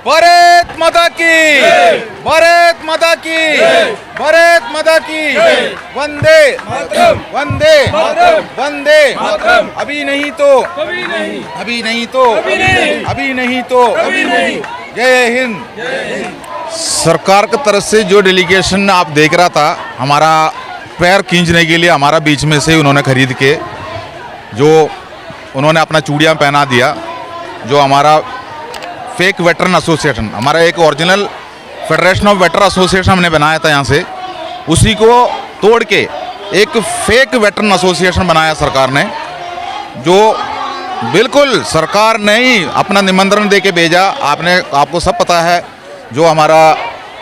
भारत माता की, भारत माता की, भारत माता की, वंदे वंदे वंदे। अभी नहीं तो अभी नहीं तो अभी नहीं तो जय हिंद। सरकार की तरफ से जो डेलीगेशन आप देख रहा था, हमारा पैर खींचने के लिए हमारा बीच में से उन्होंने खरीद के जो उन्होंने अपना चूड़ियाँ पहना दिया। जो हमारा फेक वेटरन एसोसिएशन, हमारा एक original federation of waiter association हमने बनाया था यहाँ से, उसी को तोड़ के एक फेक वेटरन एसोसिएशन बनाया सरकार ने। जो बिल्कुल सरकार ने ही अपना निमंत्रण दे के भेजा। आपको सब पता है, जो हमारा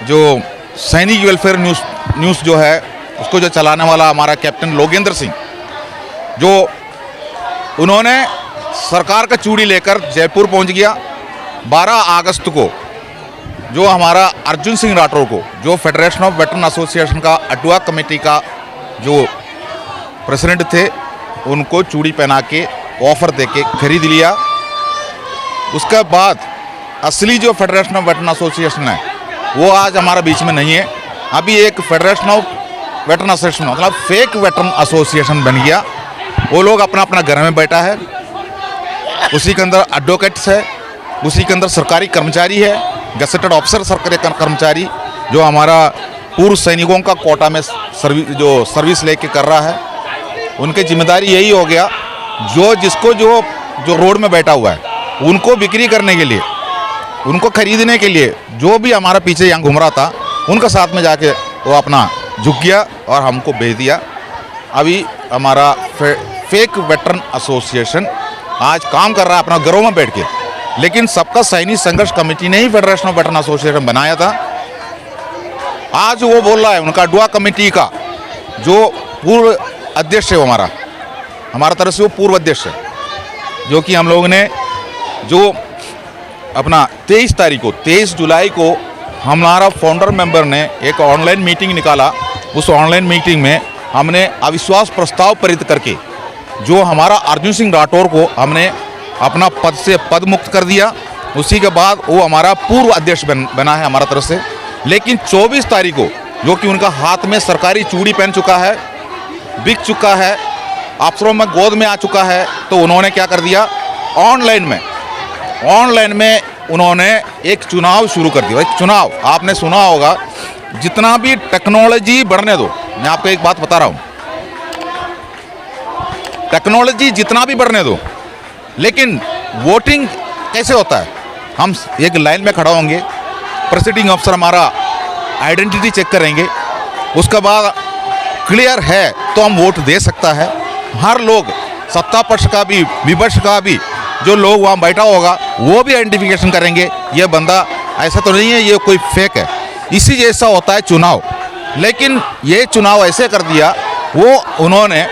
जो सैनिक वेलफेयर न्यूज़ जो है उसको जो चलाने वाला हमारा कैप्टन लोगेंद्र सिंह, जो उन्होंने सरकार का चूड़ी लेकर जयपुर पहुंच गया। 12 अगस्त को जो हमारा अर्जुन सिंह राठौर को, जो फेडरेशन ऑफ वेटरन एसोसिएशन का अडवा कमेटी का जो प्रेसिडेंट थे, उनको चूड़ी पहना के ऑफर दे के खरीद लिया। उसके बाद असली जो फेडरेशन ऑफ वेटरन एसोसिएशन है वो आज हमारा बीच में नहीं है। अभी एक फेडरेशन ऑफ वेटरन एसोसिएशन मतलब फेक वेटरन एसोसिएशन बन गया। वो लोग अपना अपना घर में बैठा है, उसी के अंदर एडवोकेट्स है, उसी के अंदर सरकारी कर्मचारी है, गसेटेड ऑफिसर सरकारी कर्मचारी, जो हमारा पूर्व सैनिकों का कोटा में सर्विस लेके कर रहा है। उनकी जिम्मेदारी यही हो गया, जो जिसको जो रोड में बैठा हुआ है उनको बिक्री करने के लिए, उनको खरीदने के लिए, जो भी हमारा पीछे यहाँ घूम रहा था उनका साथ में जाके वो अपना झुक गया और हमको भेज दिया। अभी हमारा फेक वेटरन एसोसिएशन आज काम कर रहा है अपना घरों में बैठ के, लेकिन सबका सैनिक संघर्ष कमेटी ने ही फेडरेशन ऑफ वेटरन एसोसिएशन बनाया था। आज वो बोल रहा है, उनका अडवा कमेटी का जो पूर्व अध्यक्ष है, वो हमारा तरफ से वो पूर्व अध्यक्ष है, जो कि हम लोगों ने जो अपना 23 जुलाई को हमारा फाउंडर मेंबर ने एक ऑनलाइन मीटिंग निकाला। उस ऑनलाइन मीटिंग में हमने अविश्वास प्रस्ताव पारित करके जो हमारा अर्जुन सिंह राठौर को हमने अपना पद से पद मुक्त कर दिया। उसी के बाद वो हमारा पूर्व अध्यक्ष बना है हमारा तरफ से। लेकिन 24 तारीख को जो कि उनका हाथ में सरकारी चूड़ी पहन चुका है, बिक चुका है, अफसरों में गोद में आ चुका है, तो उन्होंने क्या कर दिया, ऑनलाइन में उन्होंने एक चुनाव शुरू कर दिया। एक चुनाव आपने सुना होगा, जितना भी टेक्नोलॉजी बढ़ने दो, मैं आपको एक बात बता रहा हूँ, टेक्नोलॉजी जितना भी बढ़ने दो, लेकिन वोटिंग कैसे होता है, हम एक लाइन में खड़ा होंगे, प्रिसाइडिंग अफसर हमारा आइडेंटिटी चेक करेंगे, उसके बाद क्लियर है तो हम वोट दे सकता है। हर लोग, सत्ता पक्ष का भी विपक्ष का भी, जो लोग वहाँ बैठा होगा वो भी आइडेंटिफिकेशन करेंगे, ये बंदा ऐसा तो नहीं है, ये कोई फेक है। इसी जैसा होता है चुनाव। लेकिन ये चुनाव ऐसे कर दिया, वो उन्होंने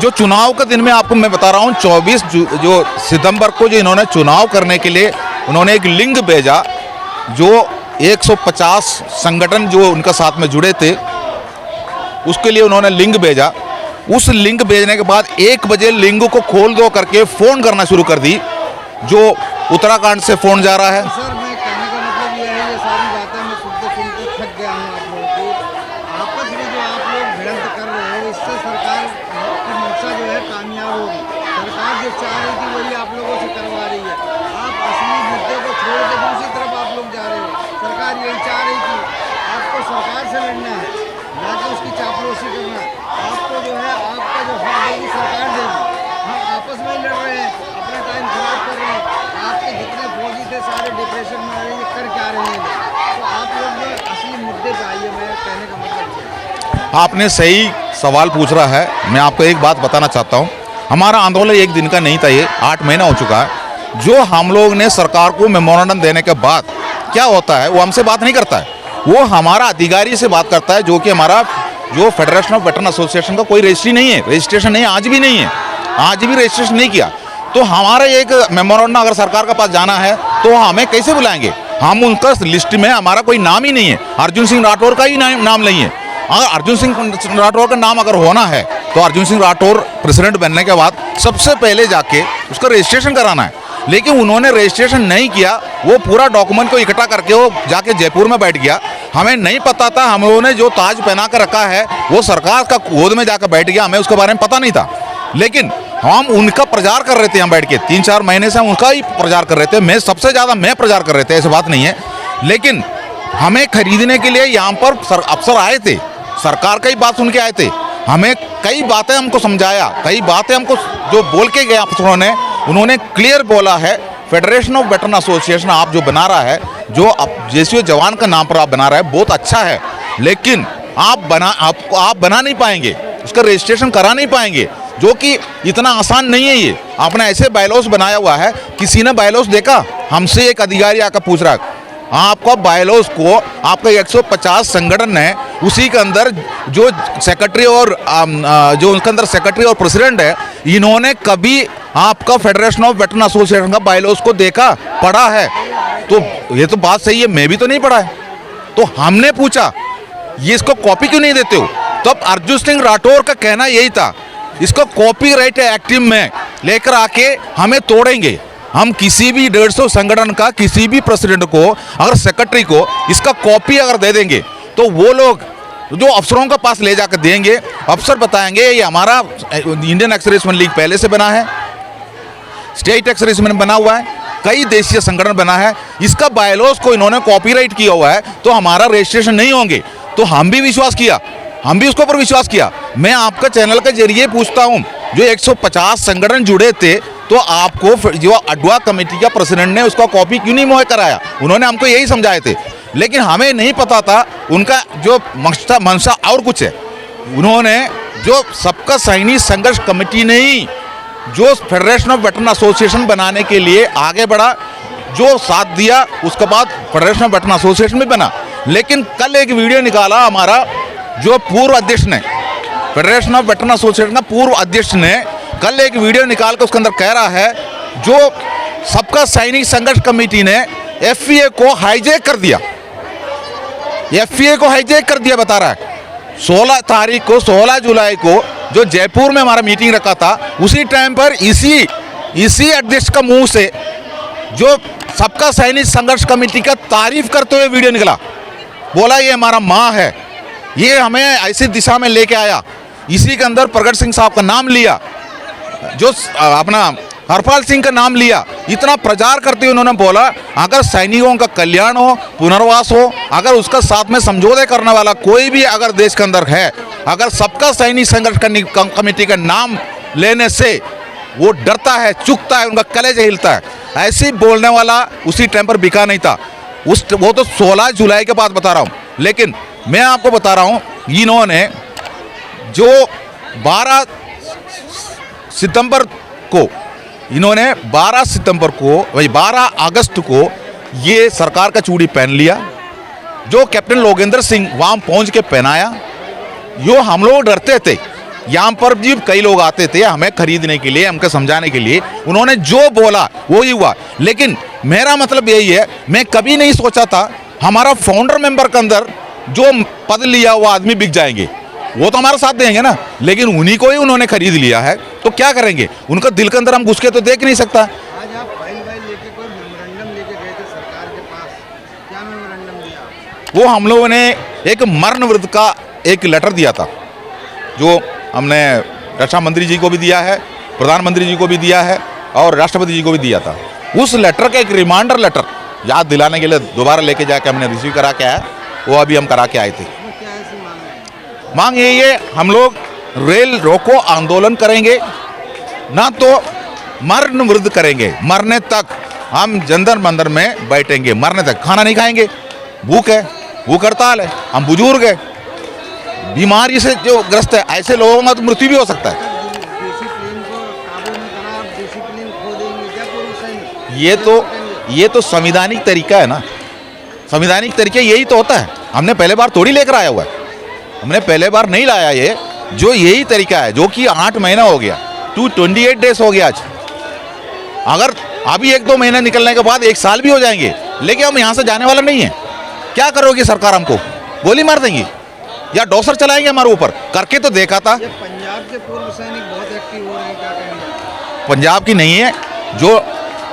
जो चुनाव के दिन में आपको मैं बता रहा हूँ 24 जो सितंबर को जो इन्होंने चुनाव करने के लिए उन्होंने एक लिंक भेजा, जो 150 संगठन जो उनके साथ में जुड़े थे उसके लिए उन्होंने लिंक भेजा। उस लिंक भेजने के बाद 1 बजे लिंक को खोल दो करके फ़ोन करना शुरू कर दी, जो उत्तराखंड से फ़ोन जा रहा है। सर, मैं कहने का मतलब ये है, ये सारी बातें मैं सुनते थक गया हूँ आप लोगों की। आपस में जो आप लोग भिड़ंत कर रहे हो, इससे सरकार की मंशा जो है कामयाब होगी। सरकार जो चाह रही थी वही आप लोगों से करवा रही है। आप असली मुद्दे को छोड़ के दूसरी तरफ आप लोग जा रहे हो। सरकार यही चाह रही थी, आपको सरकार से लड़ना है, ना कि उसकी चापलूसी करना। आपको जो है आपका जो हक देगी सरकार देगी। हम आपस में लड़ रहे हैं, अपना टाइम खराब कर रहे हैं। आपके जितने फौजी थे सारे डिप्रेशन में आ रहे हैं, कर क्या रहे हैं। तो आप लोग जो असली मुद्दे पे आइए, मैं कहने का मतलब। आपने सही सवाल पूछ रहा है। मैं आपको एक बात बताना चाहता हूँ, हमारा आंदोलन एक दिन का नहीं था, ये 8 महीना हो चुका है। जो हम लोग ने सरकार को मेमोरेंडम देने के बाद क्या होता है, वो हमसे बात नहीं करता है, वो हमारा अधिकारी से बात करता है, जो कि हमारा जो फेडरेशन ऑफ वेटरन एसोसिएशन का कोई रजिस्ट्री नहीं है, रजिस्ट्रेशन नहीं है, आज भी नहीं है, आज भी रजिस्ट्रेशन नहीं किया। तो हमारा एक मेमोरेंडम अगर सरकार के पास जाना है तो हमें कैसे बुलाएंगे? हम उनका लिस्ट में हमारा कोई नाम ही नहीं है, अर्जुन सिंह राठौर का ही नाम नहीं है। अगर अर्जुन सिंह राठौर का नाम अगर होना है तो अर्जुन सिंह राठौर प्रेसिडेंट बनने के बाद सबसे पहले जाके उसका रजिस्ट्रेशन कराना है। लेकिन उन्होंने रजिस्ट्रेशन नहीं किया। वो पूरा डॉक्यूमेंट को इकट्ठा करके वो जाके जयपुर में बैठ गया। हमें नहीं पता था, हम लोगों ने जो ताज पहना कर रखा है वो सरकार का गोद में जाकर बैठ गया, हमें उसके बारे में पता नहीं था। लेकिन हम उनका प्रचार कर रहे थे, हम बैठ के 3-4 महीने से हम उनका ही प्रचार कर रहे थे। मैं सबसे ज़्यादा मैं प्रचार कर रहे थे, ऐसी बात नहीं है। लेकिन हमें खरीदने के लिए यहाँ पर अफसर आए थे, सरकार का ही बात सुन के आए थे। हमें कई बातें हमको समझाया, कई बातें हमको जो बोल के गए अफसरों ने, उन्होंने क्लियर बोला है फेडरेशन ऑफ वेटरन एसोसिएशन आप जो बना रहा है, जो जेसीओ जवान का नाम पर आप बना रहा है, बहुत अच्छा है। लेकिन आप बना नहीं पाएंगे, उसका रजिस्ट्रेशन करा नहीं पाएंगे, जो कि इतना आसान नहीं है। ये आपने ऐसे बायलॉज बनाया हुआ है, किसी ने बायलॉज देखा? हमसे एक अधिकारी आकर पूछ रहा है आपका बायलॉज को, आपका 150 संगठन है, उसी के अंदर जो सेक्रेटरी और जो उनके अंदर सेक्रेटरी और प्रेसिडेंट है, इन्होंने कभी आपका फेडरेशन ऑफ वेटरन एसोसिएशन का बायलॉज को देखा, पढ़ा है? तो ये तो बात सही है, मैं भी तो नहीं पढ़ा है। तो हमने पूछा ये इसको कॉपी क्यों नहीं देते हो? तब अर्जुन सिंह राठौर का कहना यही था, इसको कॉपीराइट एक्ट में लेकर आके हमें तोड़ेंगे। हम किसी भी 150 संगठन का किसी भी प्रेसिडेंट को, अगर सेक्रेटरी को इसका कॉपी अगर दे देंगे तो वो लोग जो अफसरों के पास ले जाकर देंगे, अफसर बताएंगे ये हमारा इंडियन एक्स-सर्विसमैन लीग पहले से बना है, स्टेट एक्स-सर्विसमैन बना हुआ है, कई देशीय संगठन बना है, इसका बायलॉज को इन्होंने कॉपीराइट किया हुआ है, तो हमारा रजिस्ट्रेशन नहीं होंगे। तो हम भी विश्वास किया, हम भी उसके ऊपर विश्वास किया। मैं आपका चैनल के जरिए पूछता हूं, जो 150 संगठन जुड़े थे, तो आपको जो अडवा कमेटी का प्रेसिडेंट ने उसका कॉपी क्यों नहीं मुहैया कराया? उन्होंने हमको यही समझाए थे, लेकिन हमें नहीं पता था उनका जो मंशा और कुछ है। उन्होंने जो सबका सैनिक संघर्ष कमेटी नहीं, जो फेडरेशन ऑफ वेटरन एसोसिएशन बनाने के लिए आगे बढ़ा, जो साथ दिया, उसके बाद फेडरेशन ऑफ वेटरन एसोसिएशन भी बना। लेकिन कल एक वीडियो निकाला हमारा जो पूर्व अध्यक्ष ने, फेडरेशन ऑफ वेटरन एसोसिएशन का पूर्व अध्यक्ष ने कल एक वीडियो निकाल कर उसके अंदर कह रहा है जो सबका सैनिक संघर्ष कमेटी ने एफईए को हाईजैक कर दिया, एफईए को हाईजैक कर दिया बता रहा है। 16 तारीख को, 16 जुलाई को जो जयपुर में हमारा मीटिंग रखा था, उसी टाइम पर इसी अध्यक्ष का मुंह से जो सबका सैनिक संघर्ष कमेटी का तारीफ करते हुए वीडियो निकला, बोला ये हमारा माँ है, ये हमें ऐसी दिशा में लेके आया। इसी के अंदर प्रगट सिंह साहब का नाम लिया, जो अपना हरपाल सिंह का नाम लिया। इतना प्रचार करते हुए उन्होंने बोला अगर सैनिकों का कल्याण हो, पुनर्वास हो, अगर उसका साथ में समझौते करने वाला कोई भी अगर देश के अंदर है, अगर सबका सैनिक संघर्ष कमेटी का नाम लेने से वो डरता है, चुकता है, उनका कलेजा हिलता है, ऐसे बोलने वाला उसी टाइम पर बिका नहीं था। वो तो 16 जुलाई के बाद बता रहा हूँ। लेकिन मैं आपको बता रहा हूँ, इन्होंने जो 12 सितंबर को, इन्होंने 12 सितंबर को, वही 12 अगस्त को ये सरकार का चूड़ी पहन लिया, जो कैप्टन लोगेंद्र सिंह वहाँ पहुँच के पहनाया। यो हम लोग डरते थे, यहाँ पर भी कई लोग आते थे हमें खरीदने के लिए, हमको समझाने के लिए, उन्होंने जो बोला वो ही हुआ। लेकिन मेरा मतलब यही है, मैं कभी नहीं सोचा था हमारा फाउंडर मेंबर के अंदर जो पद लिया वो आदमी बिक जाएंगे, वो तो हमारा साथ देंगे ना, लेकिन उन्हीं को ही उन्होंने खरीद लिया है, तो क्या करेंगे? उनका दिल के अंदर हम घुस के तो देख नहीं सकता। आज आप फाइल लेके कोई मेमोरेंडम लेके गए थे सरकार के पास, क्या मेमोरेंडम दिया? वो हम लोगों ने एक मरण वृत्त का एक लेटर दिया था, जो हमने रक्षा मंत्री जी को भी दिया है, प्रधानमंत्री जी को भी दिया है और राष्ट्रपति जी को भी दिया था। उस लेटर का एक रिमाइंडर लेटर याद दिलाने के लिए दोबारा लेके जाके हमने रिसीव करा के आया, वो अभी हम करा के आए थे। मांग यही है, हम लोग रेल रोको आंदोलन करेंगे, ना तो मरण वृद्ध करेंगे, मरने तक हम जंतर मंतर में बैठेंगे, मरने तक खाना नहीं खाएंगे, भूख है, भूख हड़ताल है, हम बुजुर्ग है, बीमारी से जो ग्रस्त है, ऐसे लोगों का तो मृत्यु भी हो सकता है। ये तो संवैधानिक तरीका है ना, संवैधानिक तरीका यही तो होता है। हमने पहले बार थोड़ी लेकर आया हुआ है, हमने पहले बार नहीं लाया ये, जो यही तरीका है, जो कि 8 महीना हो गया, 228 डेज हो गया आज। अगर अभी 1-2 महीने निकलने के बाद 1 साल भी हो जाएंगे, लेकिन हम यहाँ से जाने वाला नहीं है। क्या करोगी सरकार? हमको गोली मार देंगी या डॉसर चलाएंगे हमारे ऊपर? करके तो देखा था। पंजाब के पूर्व सैनिक बहुत एक्टिव हो रहे हैं, क्या कहेंगे? पंजाब की नहीं है, जो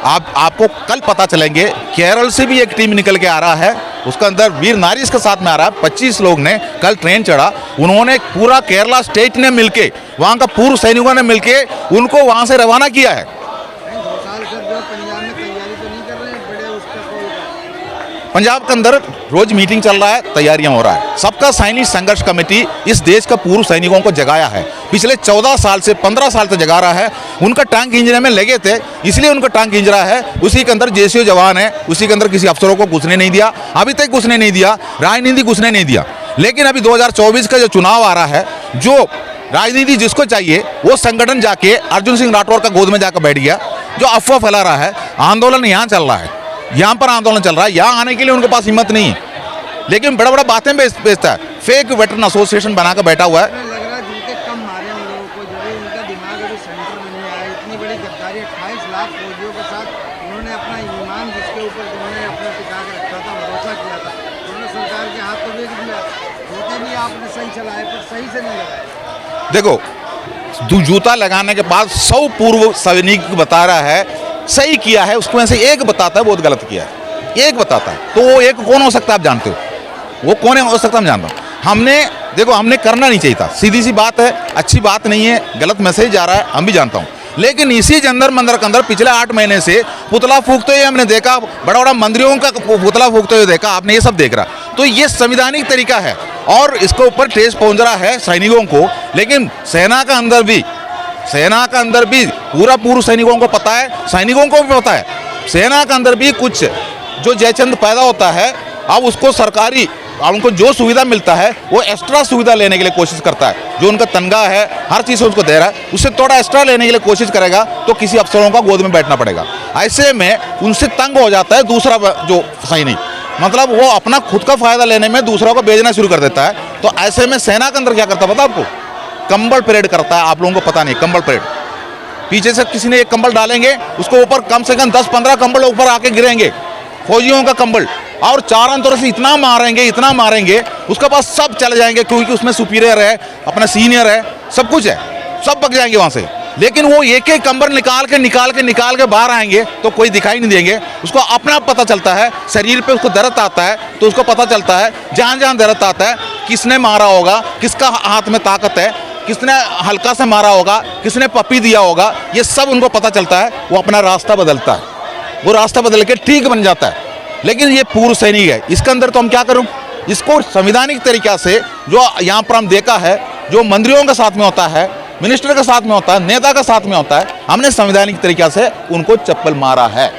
आपको कल पता चलेंगे। केरल से भी एक टीम निकल के आ रहा है, उसका अंदर वीर नारीज के साथ में आ रहा है। 25 लोग ने कल ट्रेन चढ़ा, उन्होंने पूरा केरला स्टेट ने मिलके, वहाँ का पूर्व सैनिकों ने मिलके उनको वहाँ से रवाना किया है। 2 साल से जो पंजाब में तैयारी तो नहीं कर रहे हैं बड़े उसका कोई पंजाब के अंदर रोज मीटिंग चल रहा है, तैयारियां हो रहा है। सबका सैनिक संघर्ष कमेटी इस देश का पूर्व सैनिकों को जगाया है, पिछले 14 साल से 15 साल से जगा रहा है। उनका टांग इंजने में लगे थे, इसलिए उनका टांग इंज रहा है। उसी के अंदर जेसीओ जवान है, उसी के अंदर किसी अफसरों को घुसने नहीं दिया, अभी तक घुसने नहीं दिया, राजनीति घुसने नहीं दिया। लेकिन अभी 2024 का जो चुनाव आ रहा है, जो राजनीति जिसको चाहिए वो संगठन जाके अर्जुन सिंह राठौर का गोद में जाकर बैठ गया, जो अफवाह फैला रहा है। आंदोलन यहाँ चल रहा है, यहाँ पर आंदोलन चल रहा है, यहाँ आने के लिए उनके पास हिम्मत नहीं है, लेकिन बड़ा बड़ा बातें बेचता है। फेक वेटरन एसोसिएशन बनाकर बैठा हुआ है। लग रहा है जूते कम मारे उन लोगों को, जब उनका दिमाग अभी सेंटर में नहीं आया। इतनी बड़ी गद्दारी 28 लाख फौजियों के साथ उन्होंने अपना ईमान जिसके ऊपर उन्होंने अपना टिका के रखा था, भरोसा किया था, उन्होंने सरकार के हाथ तो बेच दिया। जूते भी आपने सही चलाए पर सही से नहीं लगाए। देखो, जूता लगाने के बाद 100 पूर्व सैनिक बता रहा है सही किया है, उसमें से एक बताता है बहुत गलत किया है, एक बताता है। तो वो एक कौन हो सकता है आप जानते हो, वो कौन हो सकता है हम जानते हो। हमने करना नहीं चाहिए था, सीधी सी बात है, अच्छी बात नहीं है, गलत मैसेज जा रहा है, हम भी जानता हूँ। लेकिन इसी जंतर मंदिर के अंदर पिछले 8 महीने से पुतला फूंकते हुए हमने देखा, बड़ा बड़ा मंत्रियों का पुतला फूंकते हुए देखा आपने, ये सब देख रहा। तो ये संवैधानिक तरीका है और इसके ऊपर ठेस पहुंच रहा है सैनिकों को। लेकिन सेना का अंदर भी पूरा पूर्व सैनिकों को पता है, सैनिकों को भी पता है। सेना के अंदर भी कुछ जो जयचंद पैदा होता है, अब उसको सरकारी उनको जो सुविधा मिलता है वो एक्स्ट्रा सुविधा लेने के लिए कोशिश करता है। जो उनका तनख्वाह है, हर चीज़ उसको दे रहा है, उससे थोड़ा एक्स्ट्रा लेने के लिए कोशिश करेगा तो किसी अफसरों का गोद में बैठना पड़ेगा। ऐसे में उनसे तंग हो जाता है दूसरा जो सैनिक, मतलब वो अपना खुद का फायदा लेने में दूसरों को बेचना शुरू कर देता है। तो ऐसे में सेना के अंदर क्या करता है पता आपको, कंबल परेड करता है। आप लोगों को पता नहीं, कंबल परेड, पीछे से किसी ने एक कंबल डालेंगे, उसको ऊपर कम से कम 10-15 कंबल ऊपर आके गिरेंगे, फौजियों का कंबल, और चारों तरफ से इतना मारेंगे उसके पास सब चले जाएंगे, क्योंकि उसमें सुपीरियर है, अपना सीनियर है, सब कुछ है, सब पक जाएंगे वहाँ से। लेकिन वो एक एक कंबल निकाल के बाहर आएंगे तो कोई दिखाई नहीं देंगे। उसको अपना पता चलता है, शरीर पे उसको दर्द आता है तो उसको पता चलता है, जहाँ दर्द आता है किसने मारा होगा, किसका हाथ में ताकत है, किसने हल्का से मारा होगा, किसने पप्पी दिया होगा, ये सब उनको पता चलता है। वो अपना रास्ता बदलता है, वो रास्ता बदल के ठीक बन जाता है। लेकिन ये पूर्व सैनिक है, इसके अंदर तो हम क्या करूं, इसको संवैधानिक तरीक़ा से जो यहाँ पर हम देखा है, जो मंत्रियों के साथ में होता है, मिनिस्टर के साथ में होता है, नेता के साथ में होता है, हमने संवैधानिक तरीक़ा से उनको चप्पल मारा है।